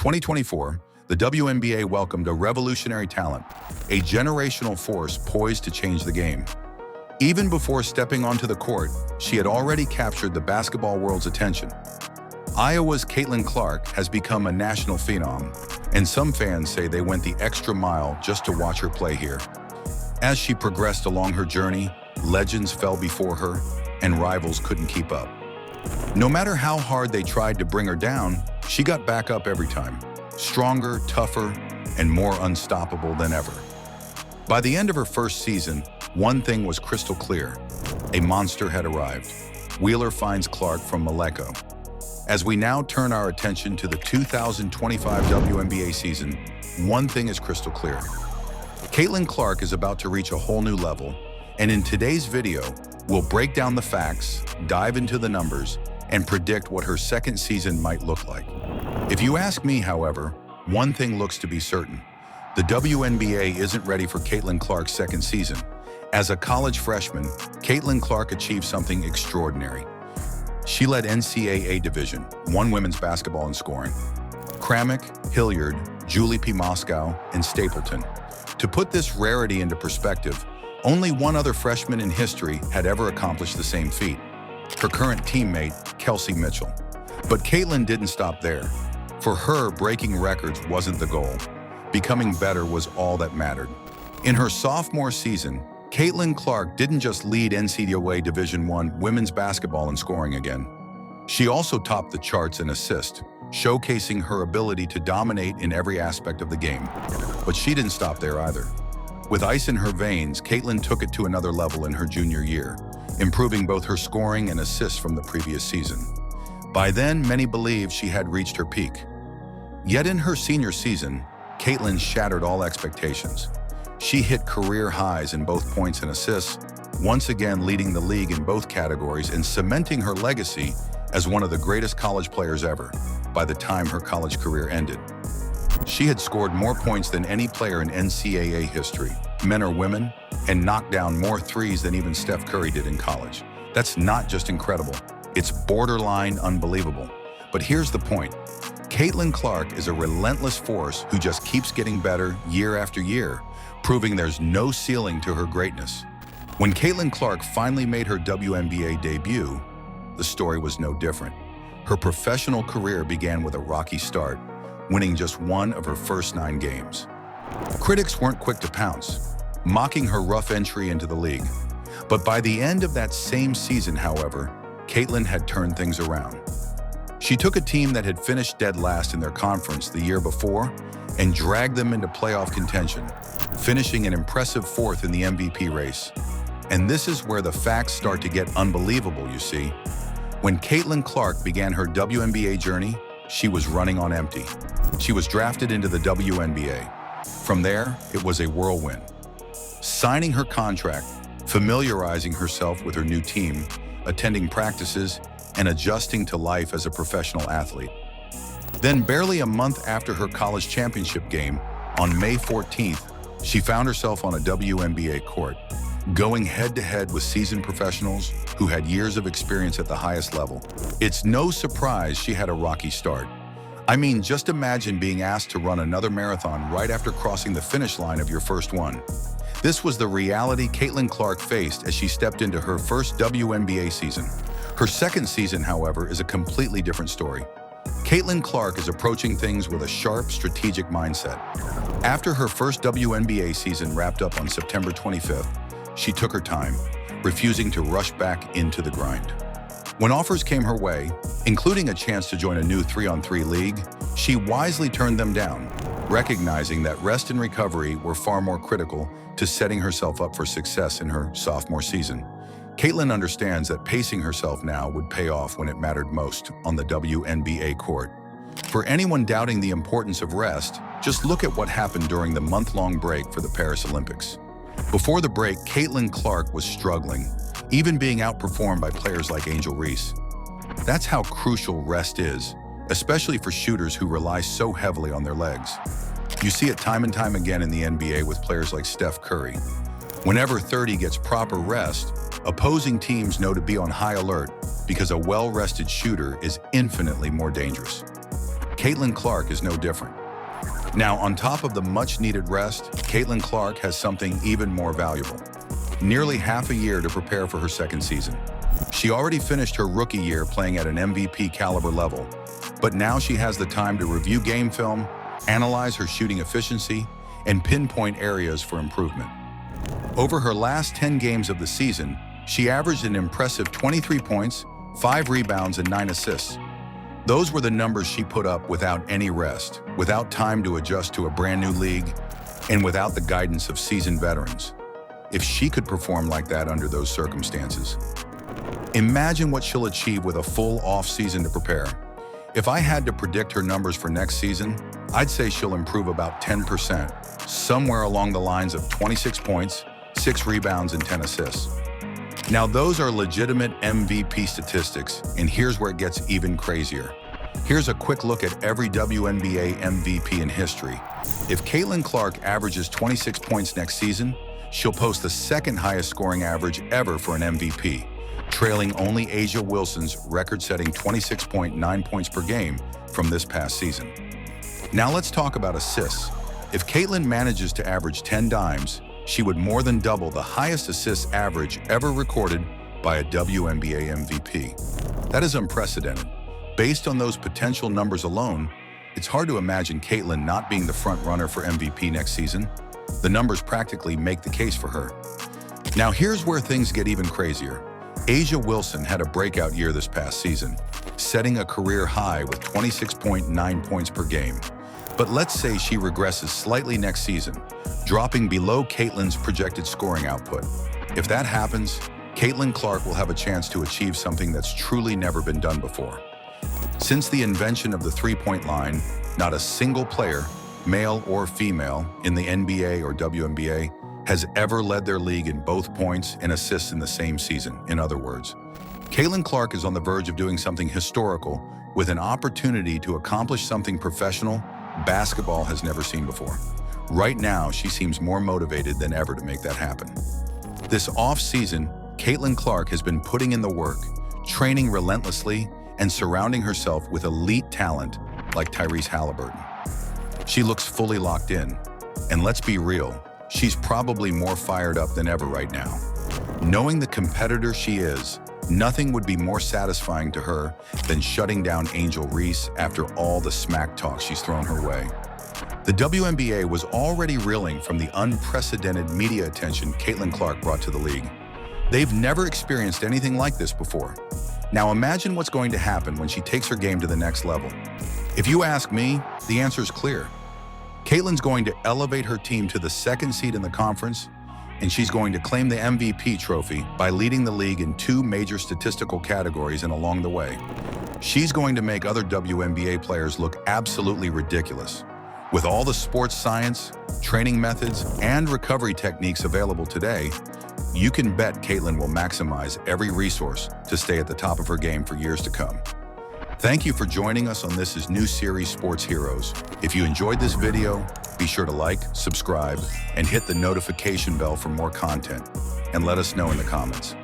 2024, the WNBA welcomed a revolutionary talent, a generational force poised to change the game. Even before stepping onto the court, she had already captured the basketball world's attention. Iowa's Caitlin Clark has become a national phenom, and some fans say they went the extra mile just to watch her play here. As she progressed along her journey, legends fell before her, and rivals couldn't keep up. No matter how hard they tried to bring her down, she got back up every time, stronger, tougher, and more unstoppable than ever. By the end of her first season, one thing was crystal clear: a monster had arrived. Wheeler finds Clark from Maleko. As we now turn our attention to the 2025 WNBA season, one thing is crystal clear. Caitlin Clark is about to reach a whole new level, and in today's video, we'll break down the facts, dive into the numbers, and predict what her second season might look like. If you ask me, however, one thing looks to be certain. The WNBA isn't ready for Caitlin Clark's second season. As a college freshman, Caitlin Clark achieved something extraordinary. She led NCAA Division I women's basketball in scoring. Kramick, Hilliard, Julie P. Moscow, and Stapleton. To put this rarity into perspective, only one other freshman in history had ever accomplished the same feat: her current teammate, Kelsey Mitchell. But Caitlin didn't stop there. For her, breaking records wasn't the goal. Becoming better was all that mattered. In her sophomore season, Caitlin Clark didn't just lead NCAA Division I women's basketball in scoring again. She also topped the charts in assists, showcasing her ability to dominate in every aspect of the game. But she didn't stop there either. With ice in her veins, Caitlin took it to another level in her junior year, improving both her scoring and assists from the previous season. By then, many believed she had reached her peak. Yet in her senior season, Caitlin shattered all expectations. She hit career highs in both points and assists, once again leading the league in both categories and cementing her legacy as one of the greatest college players ever by the time her college career ended. She had scored more points than any player in NCAA history, men or women, and knocked down more threes than even Steph Curry did in college. That's not just incredible, it's borderline unbelievable. But here's the point. Caitlin Clark is a relentless force who just keeps getting better year after year, proving there's no ceiling to her greatness. When Caitlin Clark finally made her WNBA debut, the story was no different. Her professional career began with a rocky start, winning just one of her first 9 games. Critics weren't quick to pounce, mocking her rough entry into the league. But by the end of that same season, however, Caitlin had turned things around. She took a team that had finished dead last in their conference the year before and dragged them into playoff contention, finishing an impressive 4th in the MVP race. And this is where the facts start to get unbelievable, you see. When Caitlin Clark began her WNBA journey, she was running on empty. She was drafted into the WNBA. From there, it was a whirlwind. Signing her contract, familiarizing herself with her new team, attending practices, and adjusting to life as a professional athlete. Then, barely a month after her college championship game, on May 14th, she found herself on a WNBA court, going head-to-head with seasoned professionals who had years of experience at the highest level. It's no surprise she had a rocky start. I mean, just imagine being asked to run another marathon right after crossing the finish line of your first one. This was the reality Caitlin Clark faced as she stepped into her first WNBA season. Her second season, however, is a completely different story. Caitlin Clark is approaching things with a sharp, strategic mindset. After her first WNBA season wrapped up on September 25th, she took her time, refusing to rush back into the grind. When offers came her way, including a chance to join a new 3-on-3 league, she wisely turned them down, recognizing that rest and recovery were far more critical to setting herself up for success in her sophomore season. Caitlin understands that pacing herself now would pay off when it mattered most on the WNBA court. For anyone doubting the importance of rest, just look at what happened during the month-long break for the Paris Olympics. Before the break, Caitlin Clark was struggling, even being outperformed by players like Angel Reese. That's how crucial rest is, especially for shooters who rely so heavily on their legs. You see it time and time again in the NBA with players like Steph Curry. Whenever 30 gets proper rest, opposing teams know to be on high alert because a well-rested shooter is infinitely more dangerous. Caitlin Clark is no different. Now, on top of the much-needed rest, Caitlin Clark has something even more valuable. Nearly half a year to prepare for her second season. She already finished her rookie year playing at an MVP caliber level, but now she has the time to review game film, analyze her shooting efficiency, and pinpoint areas for improvement. Over her last 10 games of the season, she averaged an impressive 23 points, 5 rebounds, and 9 assists. Those were the numbers she put up without any rest, without time to adjust to a brand new league, and without the guidance of seasoned veterans. If she could perform like that under those circumstances, imagine what she'll achieve with a full off-season to prepare. If I had to predict her numbers for next season, I'd say she'll improve about 10%, somewhere along the lines of 26 points, 6 rebounds, and 10 assists. Now, those are legitimate MVP statistics, and here's where it gets even crazier. Here's a quick look at every WNBA MVP in history. If Caitlin Clark averages 26 points next season, she'll post the second highest scoring average ever for an MVP, trailing only Angel Wilson's record-setting 26.9 points per game from this past season. Now let's talk about assists. If Caitlin manages to average 10 dimes, she would more than double the highest assist average ever recorded by a WNBA MVP. That is unprecedented. Based on those potential numbers alone, it's hard to imagine Caitlin not being the front runner for MVP next season. The numbers practically make the case for her. Now here's where things get even crazier. Angel Wilson had a breakout year this past season, setting a career high with 26.9 points per game. But let's say she regresses slightly next season, dropping below Caitlin's projected scoring output. If that happens, Caitlin Clark will have a chance to achieve something that's truly never been done before. Since the invention of the three-point line, not a single player, male or female, in the NBA or WNBA has ever led their league in both points and assists in the same season. In other words, Caitlin Clark is on the verge of doing something historical with an opportunity to accomplish something professional basketball has never seen before. Right now, she seems more motivated than ever to make that happen. This off-season, Caitlin Clark has been putting in the work, training relentlessly, and surrounding herself with elite talent like Tyrese Halliburton. She looks fully locked in, and let's be real, she's probably more fired up than ever right now. Knowing the competitor she is, nothing would be more satisfying to her than shutting down Angel Reese after all the smack talk she's thrown her way. The WNBA was already reeling from the unprecedented media attention Caitlin Clark brought to the league. They've never experienced anything like this before. Now imagine what's going to happen when she takes her game to the next level. If you ask me, the answer is clear. Caitlin's going to elevate her team to the second seed in the conference, and she's going to claim the MVP trophy by leading the league in 2 major statistical categories, and along the way, she's going to make other WNBA players look absolutely ridiculous. With all the sports science, training methods, and recovery techniques available today, you can bet Caitlin will maximize every resource to stay at the top of her game for years to come. Thank you for joining us on this new series, Sports Heroes. If you enjoyed this video, be sure to like, subscribe, and hit the notification bell for more content, and let us know in the comments.